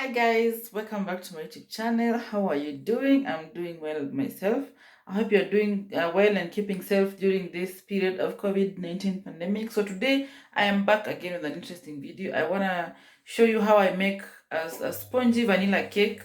Hi guys, welcome back to my YouTube channel. How are you doing? I'm doing well myself. I hope you're doing well and keeping safe during this period of COVID-19 pandemic. So today I am back again with an interesting video. I want to show you how I make a spongy vanilla cake,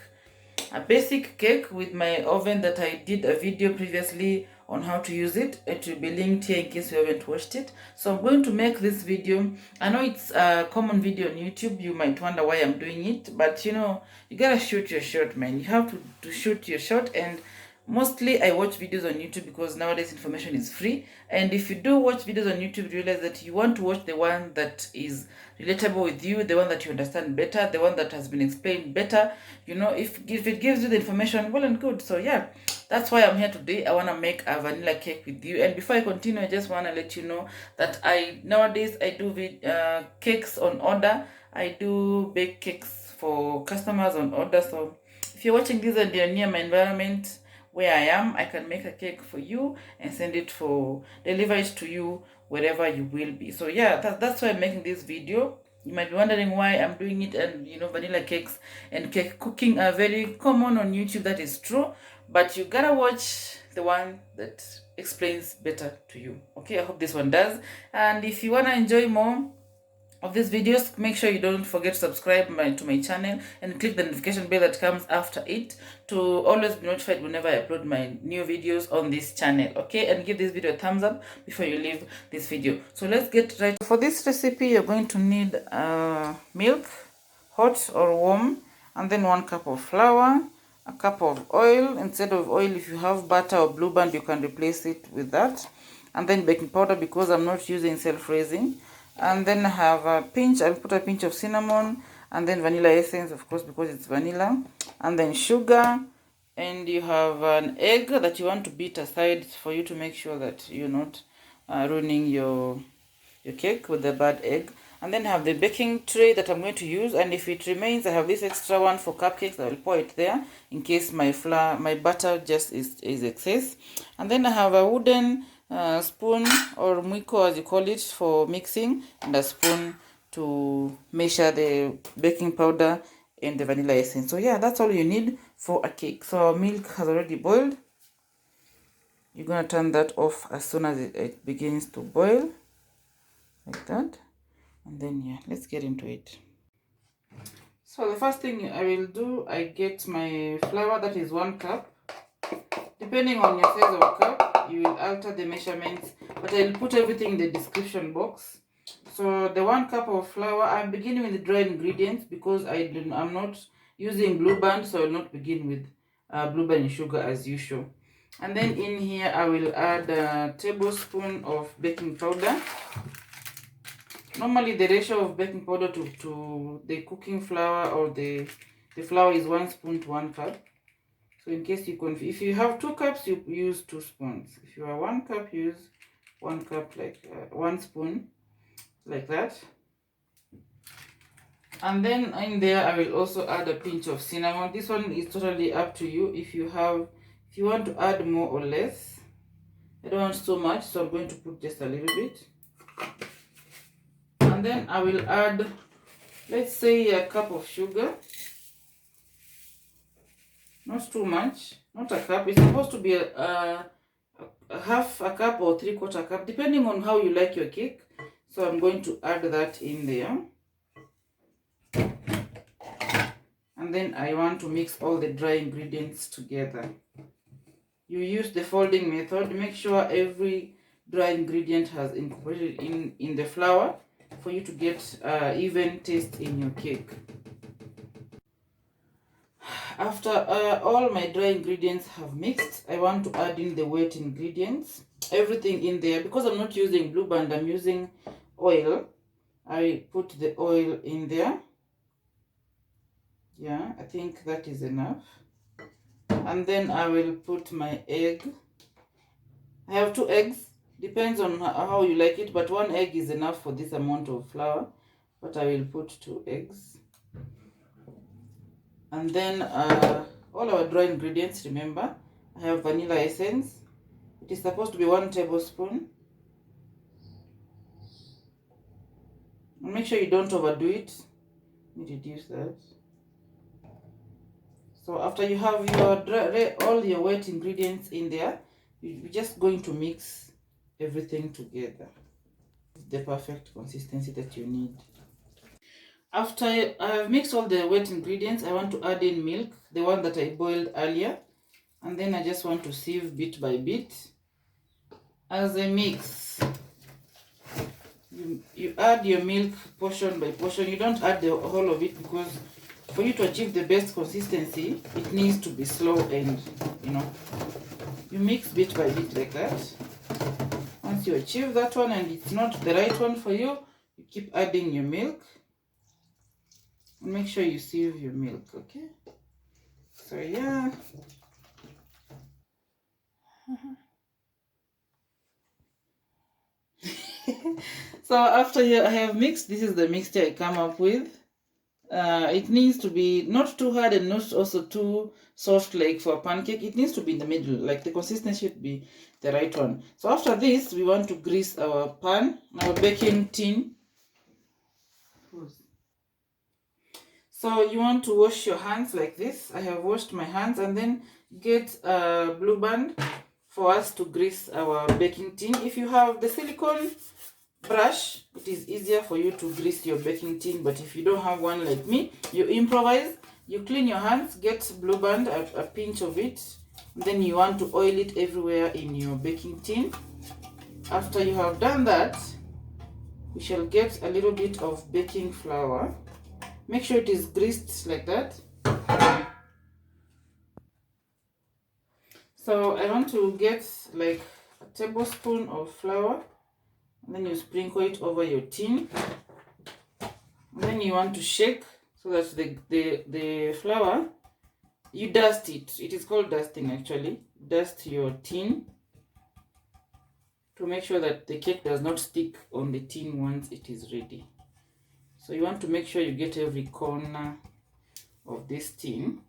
a basic cake with my oven that I did a video previously on how to use it. It will be linked here in case you haven't watched it. So I'm going to make this video. I know it's a common video on YouTube. You might wonder why I'm doing it, but you know, you gotta shoot your shot, man. You have to shoot your shot. And mostly I watch videos on YouTube because nowadays information is free. And if you do watch videos on YouTube, you realize that you want to watch the one that is relatable with you, the one that you understand better, the one that has been explained better. You know, if it gives you the information, well and good. So yeah, that's why I'm here today. I want to make a vanilla cake with you. And before I continue, I just want to let you know that nowadays I do cakes on order. I do bake cakes for customers on order. So if you're watching this and you're near my environment where I am, I can make a cake for you and deliver it to you wherever you will be. So yeah, that's why I'm making this video. You might be wondering why I'm doing it, and you know, vanilla cakes and cake cooking are very common on YouTube. That is true, but you gotta watch the one that explains better to you. Okay, I hope this one does. And if you wanna enjoy more of these videos, make sure you don't forget to subscribe to my channel and click the notification bell that comes after it to always be notified whenever I upload my new videos on this channel. Okay, and give this video a thumbs up before you leave this video. So let's get right. For this recipe, you're going to need milk, hot or warm, and then 1 cup of flour, a cup of oil. Instead of oil, if you have butter or Blue Band, you can replace it with that. And then baking powder, because I'm not using self-raising. And then I have I'll put a pinch of cinnamon, and then vanilla essence, of course, because it's vanilla, and then sugar. And you have an egg that you want to beat aside for you to make sure that you're not ruining your cake with the bad egg. And then I have the baking tray that I'm going to use, and if it remains, I have this extra one for cupcakes. I will pour it there in case my butter just is excess. And then I have a wooden spoon, or mwiko as you call it, for mixing, and a spoon to measure the baking powder and the vanilla essence. So yeah, that's all you need for a cake. So our milk has already boiled. You're gonna turn that off as soon as it begins to boil, like that. And then yeah, let's get into it. So the first thing I will do, I get my flour, that is 1 cup. Depending on your size of cup, you will alter the measurements, but I'll put everything in the description box. So the 1 cup of flour, I'm beginning with the dry ingredients because I'm not using Blue Band, so I will not begin with Blue Band and sugar as usual. And then in here I will add a tablespoon of baking powder. Normally the ratio of baking powder to the cooking flour, or the flour, is 1 spoon to 1 cup. So in case you if you have 2 cups, you use 2 spoons. If you are 1 cup, use 1 cup, like 1 spoon, like that. And then in there I will also add a pinch of cinnamon. This one is totally up to you. If you want to add more or less. I don't want so much, so I'm going to put just a little bit. And then I will add, let's say, a cup of sugar. Not too much, not a cup. It's supposed to be a half a cup or 3/4 cup, depending on how you like your cake. So I'm going to add that in there. And then I want to mix all the dry ingredients together. You use the folding method. Make sure every dry ingredient has incorporated in the flour for you to get even taste in your cake. After all my dry ingredients have mixed, I want to add in the wet ingredients, everything in there. Because I'm not using Blue Band, I'm using oil. I put the oil in there. Yeah, I think that is enough. And then I will put my egg. I have 2 eggs. Depends on how you like it, but 1 egg is enough for this amount of flour. But I will put 2 eggs. And then all our dry ingredients, remember, I have vanilla essence. It is supposed to be 1 tablespoon. And make sure you don't overdo it. Let me reduce that. So after you have your all your wet ingredients in there, you're just going to mix everything together. The perfect consistency that you need. After I've mixed all the wet ingredients, I want to add in milk, the one that I boiled earlier, and then I just want to sieve bit by bit. As I mix, you add your milk portion by portion. You don't add the whole of it, because for you to achieve the best consistency, it needs to be slow, and you mix bit by bit like that. Once you achieve that one and it's not the right one for you, you keep adding your milk. And make sure you sieve your milk, okay? So yeah. So after I have mixed, this is the mixture I come up with. It needs to be not too hard and not also too soft like for a pancake. It needs to be in the middle, like the consistency should be the right one. So after this, we want to grease our pan, our baking tin. So you want to wash your hands like this. I have washed my hands, and then get a blue band for us to grease our baking tin. If you have the silicone brush, it is easier for you to grease your baking tin, but if you don't have one like me, you improvise. You clean your hands, get blue band, a pinch of it, and then you want to oil it everywhere in your baking tin. After you have done that, we shall get a little bit of baking flour. Make sure it is greased like that. So I want to get like a tablespoon of flour, and then you sprinkle it over your tin. And then you want to shake so that the flour, you dust it. It is called dusting actually. Dust your tin to make sure that the cake does not stick on the tin once it is ready. So you want to make sure you get every corner of this tin.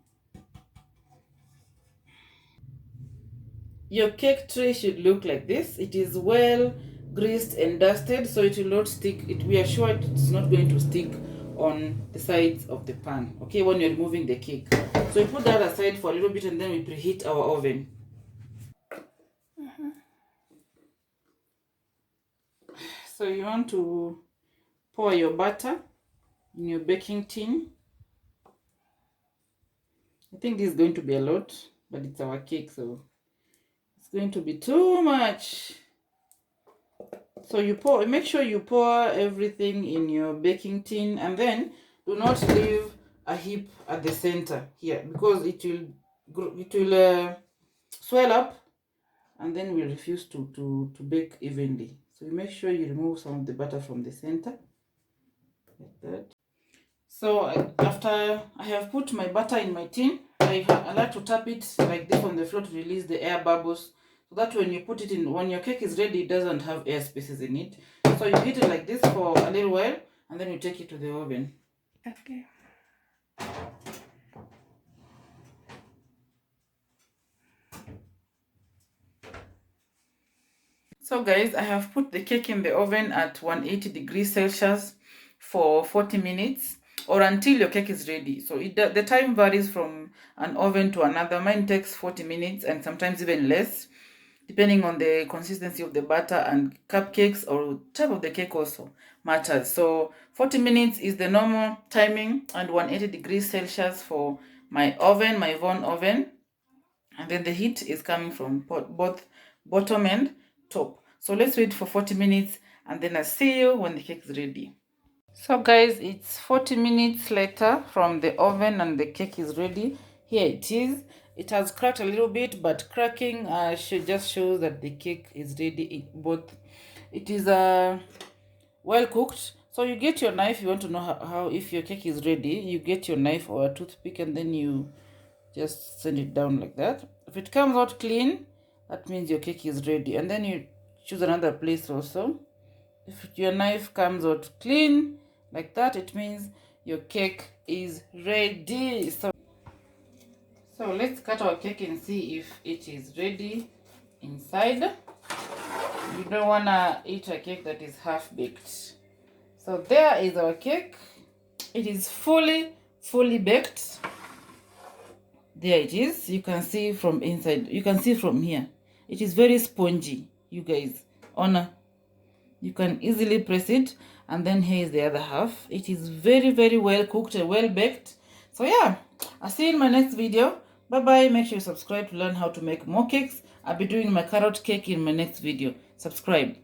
Your cake tray should look like this. It is well greased and dusted, so it will not stick. We are sure it's not going to stick on the sides of the pan, okay, when you're removing the cake. So we put that aside for a little bit, and then we preheat our oven. So you want to pour your butter in your baking tin. I think this is going to be a lot, but it's our cake, so it's going to be too much. So you pour, make sure you pour everything in your baking tin, and then do not leave a heap at the center here, because it will swell up, and then will refuse to bake evenly. So you make sure you remove some of the butter from the center like that. So after I have put my butter in my tin, I like to tap it like this on the floor to release the air bubbles, so that when you put it in, when your cake is ready, it doesn't have air spaces in it. So you heat it like this for a little while, and then you take it to the oven. Okay. So guys, I have put the cake in the oven at 180 degrees Celsius for 40 minutes, or until your cake is ready. So the time varies from an oven to another. Mine takes 40 minutes and sometimes even less, depending on the consistency of the batter, and cupcakes or type of the cake also matters. So 40 minutes is the normal timing, and 180 degrees Celsius for my oven, my Von oven. And then the heat is coming from both bottom and top. So let's wait for 40 minutes, and then I'll see you when the cake is ready. So guys, it's 40 minutes later from the oven, and the cake is ready. Here it is. It has cracked a little bit, but cracking just shows that the cake is ready. It is well cooked. So you get your knife. You want to know how if your cake is ready, you get your knife or a toothpick, and then you just send it down like that. If it comes out clean, that means your cake is ready. And then you choose another place also. If your knife comes out clean like that, it means your cake is ready. So let's cut our cake and see if it is ready inside. You don't want to eat a cake that is half baked. So there is our cake. It is fully baked. There it is. You can see from inside. You can see from here. It is very spongy, you guys. You can easily press it, and then here is the other half. It is very, very well cooked and well baked. So yeah, I'll see you in my next video. Bye bye. Make sure you subscribe to learn how to make more cakes. I'll be doing my carrot cake in my next video. Subscribe.